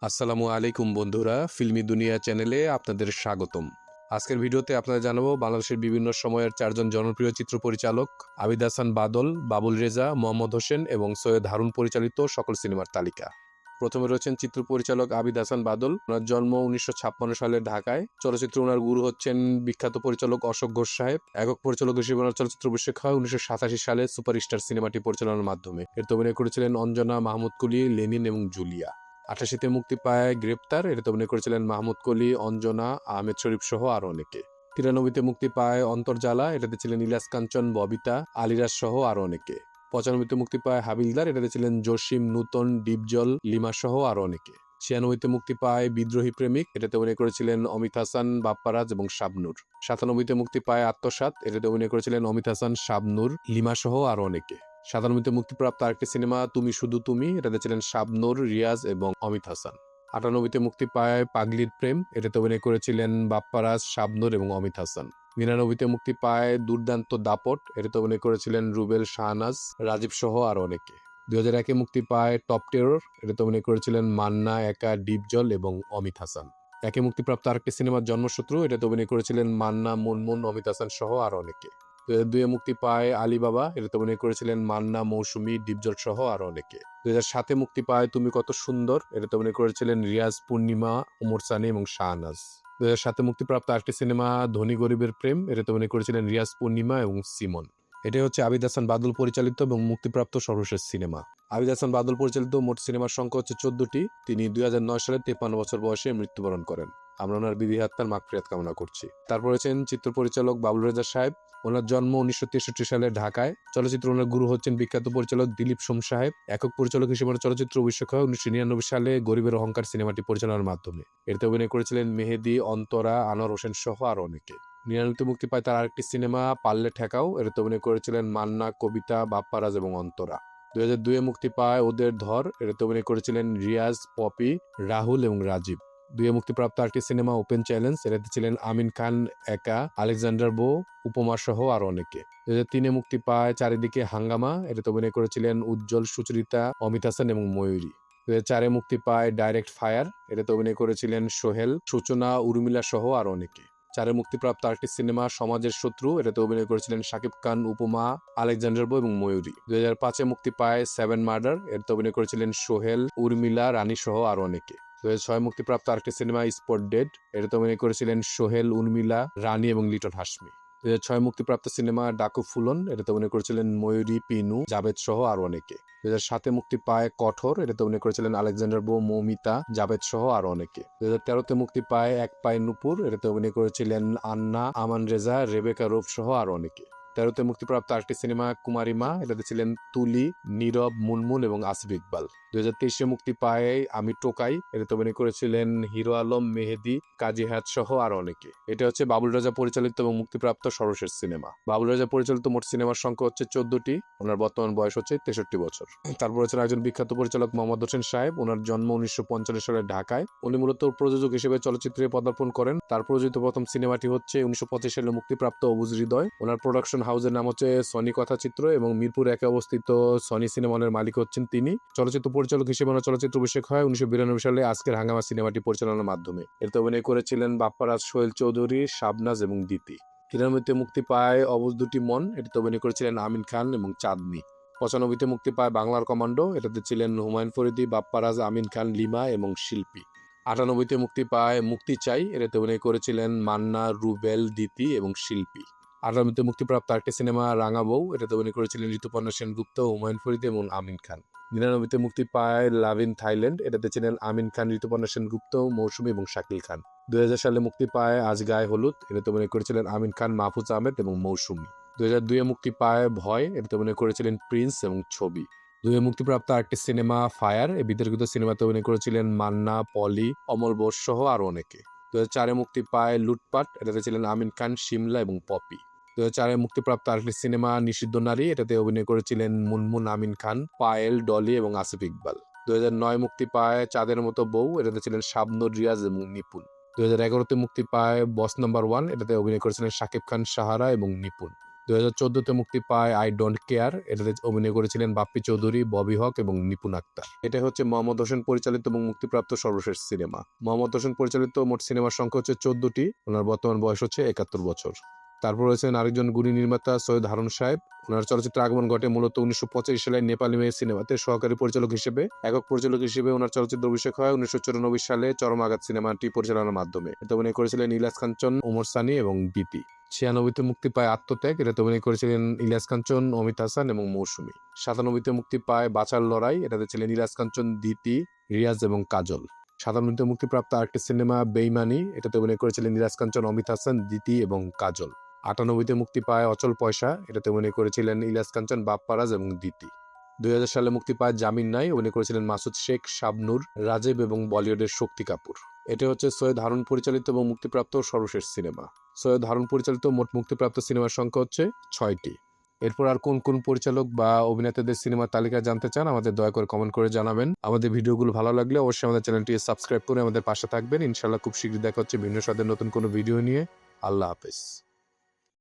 আসসালামু আলাইকুম বন্ধুরা, ফিল্মি দুনিয়া চ্যানেলে আপনাদের স্বাগতম। আজকের ভিডিওতে আপনাদের জানাবো বাংলাদেশের বিভিন্ন সময়ের চারজন জনপ্রিয় চিত্র পরিচালক আবিদ হাসান বাদল, বাবুল রেজা, মোহাম্মদ হোসেন এবং সৈয়দ হারুন পরিচালিত সকল সিনেমার তালিকা। প্রথমে রয়েছেন চিত্র পরিচালক আবিদ হাসান বাদল। ওনার জন্ম 1956 সালের ঢাকায়। চলচ্চিত্রে ওনার গুরু হচ্ছেন বিখ্যাত পরিচালক অশোক ঘোষ সাহেব। একক পরিচালক হিসেবে ওনার চলচ্চিত্র অভিষেক হয় 1987 সালে সুপারস্টার সিনেমাটি পরিচালনার মাধ্যমে। এতে অভিনয় করেছিলেন অঞ্জনা, মাহমুদ কুলি, লেনিন এবং জুলিয়া। 88-তে মুক্তি পায় গ্রেপ্তার, এটাতে অভিনয় করেছিলেন মাহমুদ কলি, অঞ্জনা, আহমেদ শরীফ সহ আরো অনেকে। 93-তে মুক্তি পায় অন্তর্জালা, এটাতে ছিলেন ইলিয়াস কাঞ্চন, ববিতা, আলিরাজ সহ আরো অনেকে। 95-তে মুক্তি পায় হাবিলদার, এটাতে ছিলেন জসিম, নূতন, ডিপজল, লিমা সহ আরো অনেকে। 96-তে মুক্তি পায় বিদ্রোহী প্রেমিক, এটাতে অভিনয় করেছিলেন অমিত হাসান, বাপ্পারাজ এবং শাবনূর। 97-তে মুক্তি পায় আত্মসাৎ, এটাতে অভিনয় করেছিলেন অমিত হাসান, শাবনূর, লিমা সহ আরো অনেকে। 97-তে মুক্তিপ্রাপ্ত আরেকটি সিনেমা তুমি শুধু তুমি, এটাতে ছিলেন শাবনূর, রিয়াজ এবং অমিত হাসান। 98-তে মুক্তি পায় পাগলির প্রেম, এটাতে অভিনয় করেছিলেন বাপ্পারাজ, শাবনূর এবং অমিত হাসান। 99-তে মুক্তি পায় দুর্দান্ত দাপট, এটাতে অভিনয় করেছিলেন রুবেল, শাহনাজ, রাজীব সহ আরো অনেকে। 2001-এ মুক্তি পায় টপ টেরর, এটাতে অভিনয় করেছিলেন মান্না, একা, ডিপজল এবং অমিত হাসান। একে মুক্তিপ্রাপ্ত আরেকটি সিনেমা জন্মশত্রু, এটাতে অভিনয় করেছিলেন মান্না, মুনমুন, অমিত হাসান সহ আরো অনেকে। 2002-এ মুক্তি পায় আলিবাবা, এটাতে অভিনয় করেছিলেন মান্না, মৌসুমী, ডিপজল সহ আরো অনেকে। 2007-এ মুক্তি পায় তুমি কত সুন্দর, এটাতে অভিনয় করেছিলেন রিয়াজ, পূর্ণিমা, ওমর সানি এবং শাহনাজ। 2007-এ মুক্তিপ্রাপ্ত আরেকটি সিনেমা ধনী গরিবের প্রেম, এটাতে অভিনয় করেছিলেন রিয়াজ, পূর্ণিমা এবং সিমন। এটাই হচ্ছে আবিদ হাসান বাদল পরিচালিত এবং মুক্তিপ্রাপ্ত সর্বশেষ সিনেমা। আবিদ হাসান বাদল পরিচালিত মোট সিনেমার সংখ্যা হচ্ছে 14টি। তিনি 2009 সালে 53 বছর বয়সে মৃত্যুবরণ করেন। আমরা ওনার বিধি আত্মার মাগফিরাত কামনা করছি। তারপর হচ্ছেন চিত্র পরিচালক বাবুল রেজা সাহেব। ওনার জন্ম 1963 সালের ঢাকায়। চলচ্চিত্র ওনার গুরু হচ্ছেন বিখ্যাত পরিচালক দিলীপ সোম সাহেব। একক পরিচালক হিসেবে চলচ্চিত্র অভিষেক হয় 1999 সালে গরিবের অহংকার সিনেমাটি পরিচালনার মাধ্যমে। এতে অভিনয় করেছিলেন মেহেদি, অন্তরা, আনোয়ার হোসেন সহ আরো অনেকে। 99-তে মুক্তি পায় তার আরেকটি সিনেমা পারলে ঠেকাও, এতে অভিনয় করেছিলেন মান্না, কবিতা, বাপ্পারাজ এবং অন্তরা। 2002-এ মুক্তি পায় ওদের ধর, এতে অভিনয় করেছিলেন রিয়াজ, পপি, রাহুল এবং রাজীব। 2002-এ মুক্তিপ্রাপ্ত আরেকটি সিনেমা ওপেন চ্যালেঞ্জ, এটাতে ছিলেন আমিন খান, একা, আলেকজান্ডার বো, উপমা সহ আরো অনেকে। 2003-এ মুক্তি পায় চারিদিকে হাঙ্গামা, এটাতে অভিনয় করেছিলেন উজ্জ্বল, সুচরিতা, অমিত হাসান এবং ময়ূরী। 2004-এ মুক্তি পায় ডাইরেক্ট ফায়ার, এটাতে অভিনয় করেছিলেন সোহেল, সূচনা, উর্মিলা সহ আরো অনেকে। 2004-এ মুক্তিপ্রাপ্ত আরেকটি সিনেমা সমাজের শত্রু, এটাতে অভিনয় করেছিলেন শাকিব খান, উপমা, আলেকজান্ডার বো এবং ময়ূরী। 2005-এ মুক্তি পায় 7 মার্ডার, এটাতে অভিনয় করেছিলেন সোহেল, উর্মিলা, রানী সহ আরো অনেকে। 2006 মুক্তিপ্রাপ্ত আরেকটি সিনেমা স্পট ডেড, এটাতে অভিনয় করেছিলেন সোহেল, উর্মিলা, রানী এবং লিটন হাসমি। 2006 মুক্তিপ্রাপ্ত সিনেমা ডাকু ফুলন, এটাতে অভিনয় করেছিলেন ময়ূরী, পিনু, জাভেদ সহ আরো অনেকে। 2007-এ মুক্তি পায় কঠোর, এটাতে অভিনয় করেছিলেন আলেকজান্ডার বো, মৌমিতা, জাভেদ সহ আরো অনেকে। 2013-তে মুক্তি পায় এক পায়ে নুপুর, এটাতে অভিনয় করেছিলেন আন্না, আমান রেজা, রেবেকা রূপ সহ আরো অনেকে। 2013-তে মুক্তিপ্রাপ্ত আরেকটি সিনেমা কুমারী মা, এটাতে ছিলেন তুলি, নীরব, মুনমুন এবং আসিফ ইকবাল। 2023-এ মুক্তি পায় আমি টোকাই, এটাতে অভিনয় করেছিলেন হিরো আলম, মেহেদি, কাজী হায়াত সহ আরো অনেকে। এটা হচ্ছে বাবুল রাজা পরিচালিত এবং মুক্তিপ্রাপ্ত সর্বশেষ সিনেমা। বাবুল রাজা পরিচালিত মোট সিনেমার সংখ্যা হচ্ছে 14টি। ওনার বর্তমান বয়স হচ্ছে 63 বছর। তারপর হচ্ছেন একজন বিখ্যাত পরিচালক মোহাম্মদ হোসেন সাহেব। ওনার জন্ম 1955 সালের ঢাকায়। উনি মূলত প্রযোজক হিসেবে চলচ্চিত্রে পদার্পণ করেন। তার প্রযোজিত প্রথম সিনেমাটি হচ্ছে 1925 সালে মুক্তিপ্রাপ্ত অবুজ হৃদয়। ওনার প্রোডাকশন হাউসের নাম হচ্ছে সনি কথাচিত্র এবং মিরপুর 1-এ অবস্থিত সনি সিনেমনের মালিক হচ্ছেন তিনি। চলচ্চিত্র পরিচালক হিসেবে ওনার চলচ্চিত্র অভিষেক হয় 1992 সালে আজকের হাঙ্গামা সিনেমাটি পরিচালনার মাধ্যমে। এতে অভিনয় করেছিলেন বাপ্পারাজ, সোহেল চৌধুরী, শাবনাজ এবং দিতি। 93-তে মুক্তি পায় অবুজ দুটি মন, এটাতে অভিনয় করেছিলেন আমিন খান এবং চাঁদনি। 95-তে মুক্তি পায় বাংলার কমান্ডো, এটাতে ছিলেন হুমায়ুন ফরিদি, বাপ্পারাজ, আমিন খান, লিমা এবং শিল্পী। 98-তে মুক্তি পায় মুক্তি চাই, এটাতে অভিনয় করেছিলেন মান্না, রুবেল, দিতি এবং শিল্পী। 98-তে মুক্তিপ্রাপ্ত আরেকটি সিনেমা রাঙা বউ, এটাতে অভিনয় করেছিলেন ঋতুপর্ণা সেনগুপ্ত, হুমায়ুন ফরিদি এবং আমিন খান। 99-তে মুক্তি পায় লাভ ইন থাইল্যান্ড, এটাতে ছিলেন আমিন খান, ঋতুপর্ণা সেনগুপ্ত, মৌসুমী এবং শাকিল খান। 2000 সালে মুক্তি পায় আজ গায়ে হলুদ, এটাতে অভিনয় করেছিলেন আমিন খান, মাহফুজ আহমেদ এবং মৌসুমী। 2002-এ মুক্তি পায় ভয়, এটাতে অভিনয় করেছিলেন প্রিন্স এবং ছবি। 2000-এ মুক্তিপ্রাপ্ত আরেকটি সিনেমা ফায়ার, এই বিতর্কিত সিনেমাতে অভিনয় করেছিলেন মান্না, পলি, অমল বোস সহ আরো অনেকে। 2004-এ মুক্তি পায় লুটপাট, এটাতে ছিলেন আমিন খান, শিমলা এবং পপি। 2004-এ মুক্তিপ্রাপ্ত আরেকটি সিনেমা নিষিদ্ধ নারী, এটাতে অভিনয় করেছিলেন মুনমুন, আমিন খান, পায়েল, ডলি এবং আসিফ ইকবাল। 2009 মুক্তি পায় চাঁদের মতো বউ, এটাতে ছিলেন শাবনূর, রিয়াজ এবং নিপুণ। 2011-তে মুক্তি পায় বস নাম্বার 1, এটাতে অভিনয় করেছিলেন শাকিব খান, সাহারা এবং নিপুণ। 2014-তে মুক্তি পায় আই ডোন্ট কেয়ার। এটাতে অভিনয় করেছিলেন বাপ্পি চৌধুরী, ববি হক এবং নিপুণ আক্তার। এটা হচ্ছে মোহাম্মদ হোসেন পরিচালিত এবং মুক্তিপ্রাপ্ত সর্বশেষ সিনেমা। মোহাম্মদ হোসেন পরিচালিত মোট সিনেমার সংখ্যা হচ্ছে 14টি। ওনার বর্তমান বয়স হচ্ছে 71 বছর। তারপর রয়েছেন আরেকজন গুণী নির্মাতা সৈয়দ হারুন সাহেব। ওনার চলচ্চিত্রের আগমন ঘটে মূলত 1985 সালে নেপালি মেয়ে সিনেমাতে সহকারী পরিচালক হিসেবে। একক পরিচালক হিসেবে ওনার চলচ্চিত্র অভিষেক হয় 1994 সালে চরম আঘাত সিনেমাটি পরিচালনার মাধ্যমে। এতে অভিনয় করেছিলেন ইলিয়াস কাঞ্চন, ওমর সানি এবং দিতি। 96-তে মুক্তি পায় আত্মত্যাগ। এটাতে অভিনয় করেছিলেন ইলিয়াস কাঞ্চন, অমিত হাসান এবং মৌসুমী। 97-তে মুক্তি পায় বাঁচার লড়াই। এটাতে ছিলেন ইলিয়াস কাঞ্চন, দিতি, রিয়াজ এবং কাজল। 97-তে মুক্তিপ্রাপ্ত আরেকটি সিনেমা বেইমানি। এটাতে অভিনয় করেছিলেন ইলিয়াস কাঞ্চন, অমিত হাসান, দিতি এবং কাজল। 98-তে মুক্তি পায় অচল পয়সা। এটাতে অভিনয় করেছিলেন ইলিয়াস কাঞ্চন, বাপ্পারাজ এবং দিতি। 2000 সালে মুক্তি পায় জামিন নাই। অভিনয় করেছিলেন মাসুদ শেখ, শাবনূর, রাজীব এবং বলিউডের শক্তি কাপুর। এটা হচ্ছে সৈয়দ হারুন পরিচালিত এবং মুক্তিপ্রাপ্ত সর্বশেষ সিনেমা। সৈয়দ হারুন পরিচালিত মোট মুক্তিপ্রাপ্ত সিনেমার সংখ্যা হচ্ছে 6টি। এরপর আর কোন কোন পরিচালক বা অভিনেতাদের সিনেমার তালিকা জানতে চান আমাদের দয়া করে কমেন্ট করে জানাবেন। আমাদের ভিডিওগুলো ভালো লাগলে অবশ্যই আমাদের চ্যানেলটি সাবস্ক্রাইব করে আমাদের পাশে থাকবেন। ইনশাআল্লাহ খুব শীঘ্রই দেখা হচ্ছে ভিন্ন স্বাদের নতুন কোনো ভিডিও নিয়ে। আল্লাহ হাফেজ।